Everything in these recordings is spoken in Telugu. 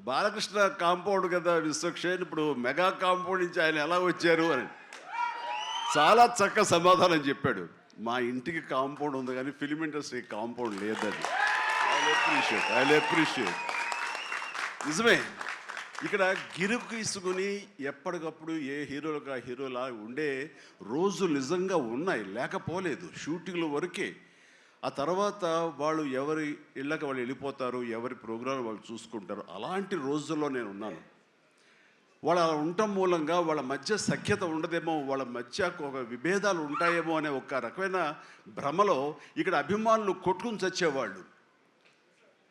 బాలకృష్ణ కాంపౌండ్ కదా విశ్వక్షేణ్, ఇప్పుడు మెగా కాంపౌండ్ నుంచి ఆయన ఎలా వచ్చారు అని చాలా చక్కగా సమాధానం చెప్పాడు. మా ఇంటికి కాంపౌండ్ ఉంది కానీ ఫిలిం ఇండస్ట్రీ కాంపౌండ్ లేదని. I appreciate. నిజమే, ఇక్కడ గిరుకీసుకుని ఎప్పటికప్పుడు ఏ హీరోలుగా హీరోలా ఉండే రోజులు నిజంగా ఉన్నాయి, లేకపోలేదు. షూటింగ్ల వరకే. ఆ తర్వాత వాళ్ళు ఎవరి ఇళ్ళకి వాళ్ళు వెళ్ళిపోతారు, ఎవరి ప్రోగ్రాం వాళ్ళు చూసుకుంటారు. అలాంటి రోజుల్లో నేను ఉన్నాను. వాళ్ళు అలా ఉండటం మూలంగా వాళ్ళ మధ్య సఖ్యత ఉండదేమో, వాళ్ళ మధ్య ఒక విభేదాలు ఉంటాయేమో అనే ఒక రకమైన భ్రమలో ఇక్కడ అభిమానులు కొట్టుకుని చచ్చేవాళ్ళు.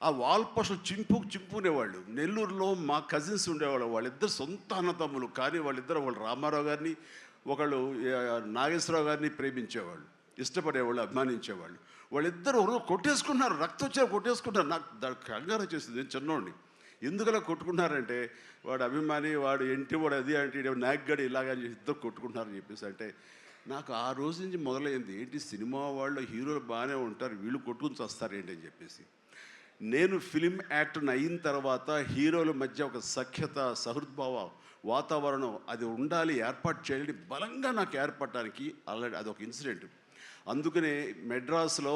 ఆ వాల్ పోస్టులు చింపుకునేవాళ్ళు. నెల్లూరులో మా కజిన్స్ ఉండేవాళ్ళు, వాళ్ళిద్దరు సొంత అన్నతమ్ములు, కానీ వాళ్ళిద్దరు వాళ్ళు రామారావు గారిని, ఒకళ్ళు నాగేశ్వరరావు గారిని ప్రేమించేవాళ్ళు, ఇష్టపడేవాళ్ళు, అభిమానించేవాళ్ళు. వాళ్ళిద్దరు కొట్టేసుకున్నారు, రక్తొచ్చే కొట్టేసుకున్నారు. నాకు దానికి కంగారు వచ్చేసింది. నేను చిన్నోడిని. ఎందుకలా కొట్టుకున్నారంటే వాడు అభిమాని, వాడు వాడు అది అంటే నాగ్గాడు ఇలాగని ఇద్దరు కొట్టుకుంటున్నారని చెప్పేసి అంటే నాకు ఆ రోజు నుంచి మొదలైంది, ఏంటి సినిమా వాళ్ళు హీరోలు బాగానే ఉంటారు, వీళ్ళు కొట్టుకుని వస్తారేంటి అని చెప్పేసి. నేను ఫిలిం యాక్టర్ని అయిన తర్వాత హీరోల మధ్య ఒక సఖ్యత, సహృద్భావ వాతావరణం అది ఉండాలి, ఏర్పాటు చేయాలి బలంగా నాకు ఏర్పడటానికి ఆల్రెడీ అదొక ఇన్సిడెంట్. అందుకనే మెడ్రాస్లో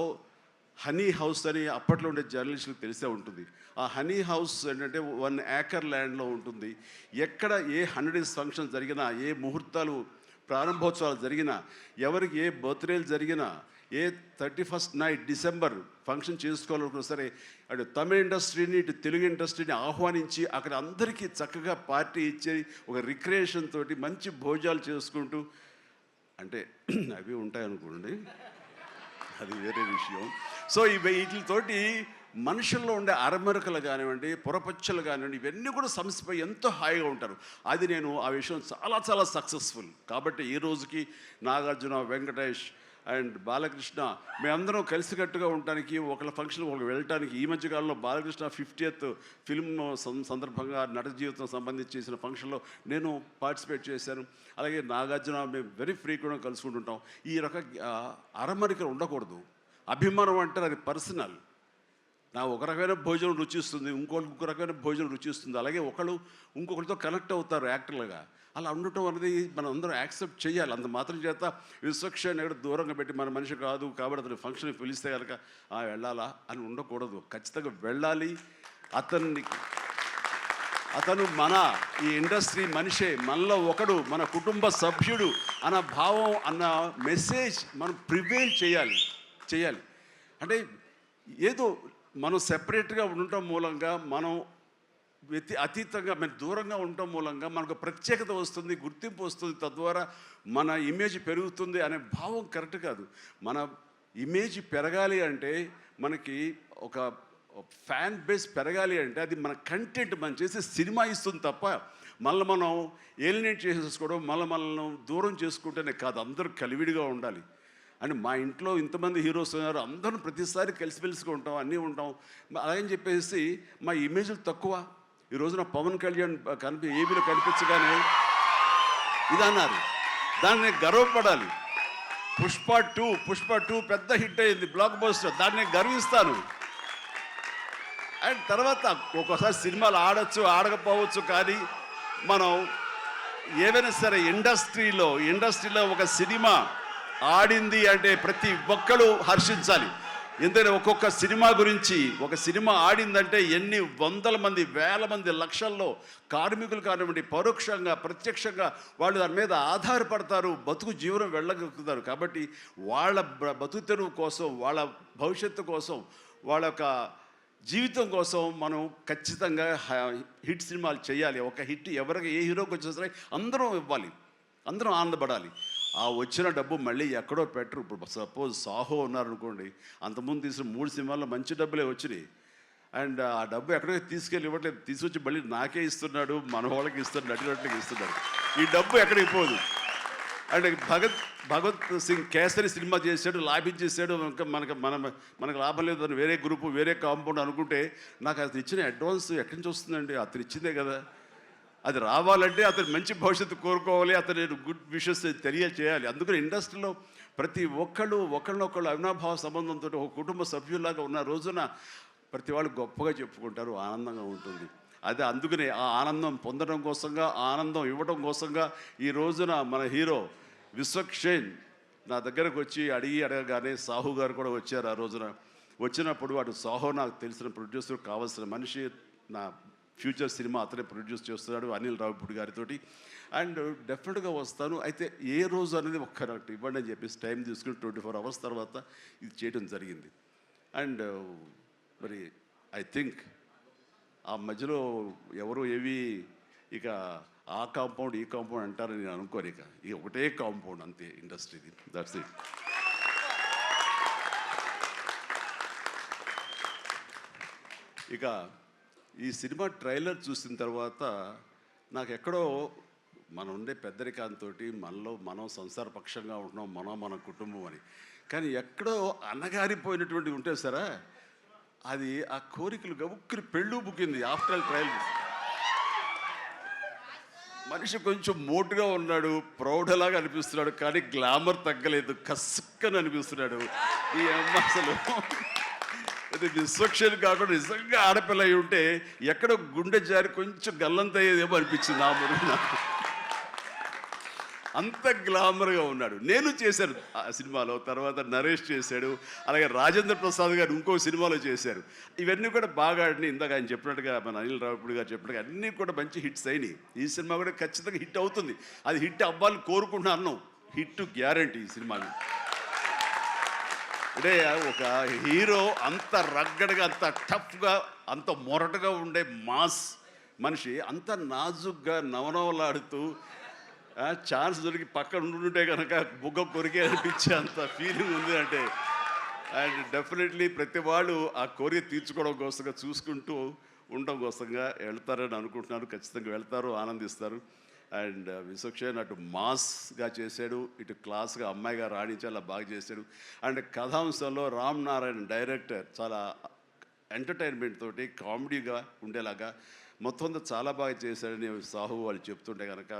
హనీ హౌస్ అని అప్పట్లో ఉండే జర్నలిస్టులకు తెలిసే ఉంటుంది. ఆ హనీ హౌస్ ఏంటంటే 1 acre ల్యాండ్లో ఉంటుంది. ఎక్కడ ఏ 100 days ఫంక్షన్ జరిగినా, ఏ ముహూర్తాలు ప్రారంభోత్సవాలు జరిగినా, ఎవరికి ఏ బర్త్డేలు జరిగినా, ఏ 31st నైట్ డిసెంబర్ ఫంక్షన్ చేసుకోవాలనుకున్నా సరే అటు తమిళ ఇండస్ట్రీని ఇటు తెలుగు ఇండస్ట్రీని ఆహ్వానించి అక్కడ అందరికీ చక్కగా పార్టీ ఇచ్చి ఒక రిక్రియేషన్ తోటి మంచి భోజనాలు చేసుకుంటూ, అంటే అవి ఉంటాయనుకోండి, అది వేరే విషయం. సో వీటితోటి మనుషుల్లో ఉండే అరమరకలు కానివ్వండి, పొరపచ్చలు కానివ్వండి, ఇవన్నీ కూడా సమసిపోయి ఎంతో హాయిగా ఉంటారు. అది నేను ఆ విషయం చాలా చాలా సక్సెస్ఫుల్. కాబట్టి ఈ రోజుకి నాగార్జున, వెంకటేష్ అండ్ బాలకృష్ణ మేమందరం కలిసికట్టుగా ఉండటానికి, ఒకళ్ళ ఫంక్షన్ ఒకళ్ళు వెళ్ళటానికి, ఈ మధ్యకాలంలో బాలకృష్ణ 50th ఫిల్మ్ సందర్భంగా నట జీవితం సంబంధించి చేసిన ఫంక్షన్లో నేను పార్టిసిపేట్ చేశాను. అలాగే నాగార్జున మేము వెరీ ఫ్రీక్వెంట్గా కలుసుకుంటుంటాం. ఈ అరమరికలు ఉండకూడదు. అభిమానం అంటే అది పర్సనల్. నా ఒక రకమైన భోజనం రుచిస్తుంది, ఇంకొక రకమైన భోజనం రుచిస్తుంది. అలాగే ఒకళ్ళు ఇంకొకరితో కనెక్ట్ అవుతారు యాక్టర్లుగా. అలా ఉండటం అనేది మనం అందరం యాక్సెప్ట్ చేయాలి. అంత మాత్రం చేత విశ్వక్షేణ్ ఎక్కడ దూరంగా పెట్టి మన మనిషి కాదు కాబట్టి అతను ఫంక్షన్కి పిలిస్తే కనుక వెళ్ళాలా అని ఉండకూడదు. ఖచ్చితంగా వెళ్ళాలి. అతను మన ఈ ఇండస్ట్రీ మనిషే, మనలో ఒకడు, మన కుటుంబ సభ్యుడు అన్న భావం, అన్న మెసేజ్ మనం ప్రివేల్ చేయాలి. అంటే ఏదో మనం సెపరేట్గా ఉండటం మూలంగా, మనం అతీతంగా మనం దూరంగా ఉండటం మూలంగా మనకు ప్రత్యేకత వస్తుంది, గుర్తింపు వస్తుంది, తద్వారా మన ఇమేజ్ పెరుగుతుంది అనే భావం కరెక్ట్ కాదు. మన ఇమేజ్ పెరగాలి అంటే, మనకి ఒక ఫ్యాన్ బేస్ పెరగాలి అంటే అది మన కంటెంట్, మనం చేసే సినిమా ఇస్తుంది తప్ప మళ్ళీ మనం ఏలినేట్ చేసేసుకోవడం, మనల్ని దూరం చేసుకుంటేనే కాదు. అందరూ కలివిడిగా ఉండాలి. అని మా ఇంట్లో ఇంతమంది హీరోస్ ఉన్నారు, అందరం ప్రతిసారి కలిసిమెలిసిగా ఉంటాం, అన్నీ ఉంటాం. అలాగని చెప్పేసి మా ఇమేజ్లు తక్కువ. ఈ రోజున పవన్ కళ్యాణ్ ఏబీలో కనిపించగానే ఇది అన్నారు, దాన్ని నేను గర్వపడాలి. పుష్ప 2 పెద్ద హిట్ అయింది, బ్లాక్ బస్టర్, దాన్ని నేను గర్విస్తాను. అండ్ తర్వాత ఒక్కోసారి సినిమాలు ఆడచ్చు, ఆడకపోవచ్చు, కానీ మనం ఏవైనా సరే ఇండస్ట్రీలో ఒక సినిమా ఆడింది అంటే ప్రతి ఒక్కరు హర్షించాలి. ఎందుకంటే ఒక్కొక్క సినిమా గురించి, ఒక సినిమా ఆడిందంటే ఎన్ని వందల మంది, వేల మంది, లక్షల్లో కార్మికులు కానివ్వండి, పరోక్షంగా ప్రత్యక్షంగా వాళ్ళు దాని మీద ఆధారపడతారు, బతుకు జీవనం వెళ్ళగలుగుతారు. కాబట్టి వాళ్ళ బతుకు తెరువు కోసం, వాళ్ళ భవిష్యత్తు కోసం, వాళ్ళ యొక్క జీవితం కోసం మనం ఖచ్చితంగా హిట్ సినిమాలు చేయాలి. ఒక హిట్ ఎవరికి ఏ హీరోకి వచ్చినా సరే అందరం ఇవ్వాలి, అందరం ఆనందపడాలి. ఆ వచ్చిన డబ్బు మళ్ళీ ఎక్కడో పెట్టరు. ఇప్పుడు సపోజ్ సాహో ఉన్నారనుకోండి, అంతకుముందు తీసిన 3 సినిమాల్లో మంచి డబ్బులే వచ్చినాయి. అండ్ ఆ డబ్బు ఎక్కడో తీసుకెళ్ళి ఇవ్వట్లేదు, తీసుకొచ్చి మళ్ళీ నాకే ఇస్తున్నాడు, మన వాళ్ళకి ఇస్తున్నాడు, నటినట్లకి ఇస్తున్నాడు. ఈ డబ్బు ఎక్కడికి పోదు. అండ్ భగత్ సింగ్ కేసరి సినిమా చేశాడు, లాభించేసాడు, ఇంకా మనకు లాభం లేదు అని వేరే గ్రూపు, వేరే కాంపౌండ్ అనుకుంటే నాకు అతను ఇచ్చిన అడ్వాన్స్ ఎక్కడి నుంచి వస్తుందండి? అతను ఇచ్చిందే కదా. అది రావాలంటే అతను మంచి భవిష్యత్తు కోరుకోవాలి, అతను గుడ్ విషెస్ తెలియచేయాలి. అందుకని ఇండస్ట్రీలో ప్రతి ఒక్కళ్ళు ఒకళ్ళనొకళ్ళు అవినాభావ సంబంధంతో ఒక కుటుంబ సభ్యుల్లాగా ఉన్న రోజున ప్రతి వాళ్ళు గొప్పగా చెప్పుకుంటారు, ఆనందంగా ఉంటుంది. అదే అందుకనే ఆ ఆనందం పొందడం కోసంగా, ఆ ఆనందం ఇవ్వడం కోసంగా ఈ రోజున మన హీరో విశ్వక్షేణ్ నా దగ్గరకు వచ్చి అడగగానే సాహు గారు కూడా వచ్చారు ఆ రోజున. వచ్చినప్పుడు అటు సాహు నాకు తెలిసిన ప్రొడ్యూసర్, కావాల్సిన మనిషి, నా ఫ్యూచర్ సినిమా అతనే ప్రొడ్యూస్ చేస్తున్నాడు అనిల్ రావిపూడి గారితోటి. అండ్ డెఫినెట్గా వస్తాను, అయితే ఏ రోజు అనేది ఒక్క నాకు ఇవ్వండి అని చెప్పేసి టైం తీసుకుని 24 అవర్స్ తర్వాత ఇది చేయడం జరిగింది. అండ్ మరి ఐ థింక్ ఆ మధ్యలో ఎవరు ఏవి ఇక ఆ కాంపౌండ్ ఈ కాంపౌండ్ అంటారని నేను అనుకోను. ఇక ఒకటే కాంపౌండ్ అంతే ఇండస్ట్రీది. That's it. ఇక ఈ సినిమా ట్రైలర్ చూసిన తర్వాత నాకు ఎక్కడో మనం ఉండే పెద్దరికంతో మనలో మనం సంసారపక్షంగా ఉంటున్నాం, మన కుటుంబం అని. కానీ ఎక్కడో అన్నగారిపోయినటువంటి ఉంటే సరే అది ఆ కోరికలు గబుక్కుని పెళ్ళు బుక్కింది ఆఫ్టర్ ఆల్ ట్రైలర్. మనిషి కొంచెం మోటుగా ఉన్నాడు, ప్రౌఢలాగా అనిపిస్తున్నాడు, కానీ గ్లామర్ తగ్గలేదు, కసుక్కని అనిపిస్తున్నాడు. ఈ అమ్మ అసలు అది విశ్వక్షేణ్ కాకుండా నిజంగా ఆడపిల్ల అయి ఉంటే ఎక్కడో గుండె జారి కొంచెం గల్లంత అయ్యేదేమో అనిపించింది ఆ మురుగు నాకు. అంత గ్లామర్గా ఉన్నాడు. నేను చేశాను ఆ సినిమాలో, తర్వాత నరేష్ చేశాడు, అలాగే రాజేంద్ర ప్రసాద్ గారు ఇంకో సినిమాలో చేశారు. ఇవన్నీ కూడా బాగా ఆడినాయి. ఇందాక ఆయన చెప్పినట్టుగా, మన అనిల్ రావిపూడి గారు చెప్పినట్టుగా అన్నీ కూడా మంచి హిట్స్ అయినాయి. ఈ సినిమా కూడా ఖచ్చితంగా హిట్ అవుతుంది. అది హిట్ అవ్వాలని కోరుకుంటున్నాను. హిట్ గ్యారంటీ ఈ సినిమాని. అంటే ఒక హీరో అంత రగ్గడగా, అంత టఫ్గా, అంత మొరటుగా ఉండే మాస్ మనిషి అంత నాజుగ్గా నవనవలాడుతూ ఛాన్స్ దొరికి పక్కన ఉండుంటే కనుక బుగ్గ కొరికే అనిపించే అంత ఫీలింగ్ ఉంది అంటే. అండ్ డెఫినెట్లీ ప్రతి వాళ్ళు ఆ కోరిక తీర్చుకోవడం కోసంగా, చూసుకుంటూ ఉండడం కోసంగా వెళ్తారని అనుకుంటున్నారు. ఖచ్చితంగా వెళ్తారు, ఆనందిస్తారు. అండ్ విశ్వక్షేణ్ అటు మాస్గా చేశాడు, ఇటు క్లాస్గా అమ్మాయిగా రాణించి అలా బాగా చేశాడు. అండ్ కథాంశంలో రామ్ నారాయణ్ డైరెక్టర్ చాలా ఎంటర్టైన్మెంట్ తోటి కామెడీగా ఉండేలాగా మొత్తం చాలా బాగా చేశాడని సాహు వాళ్ళు చెప్తుంటే కనుక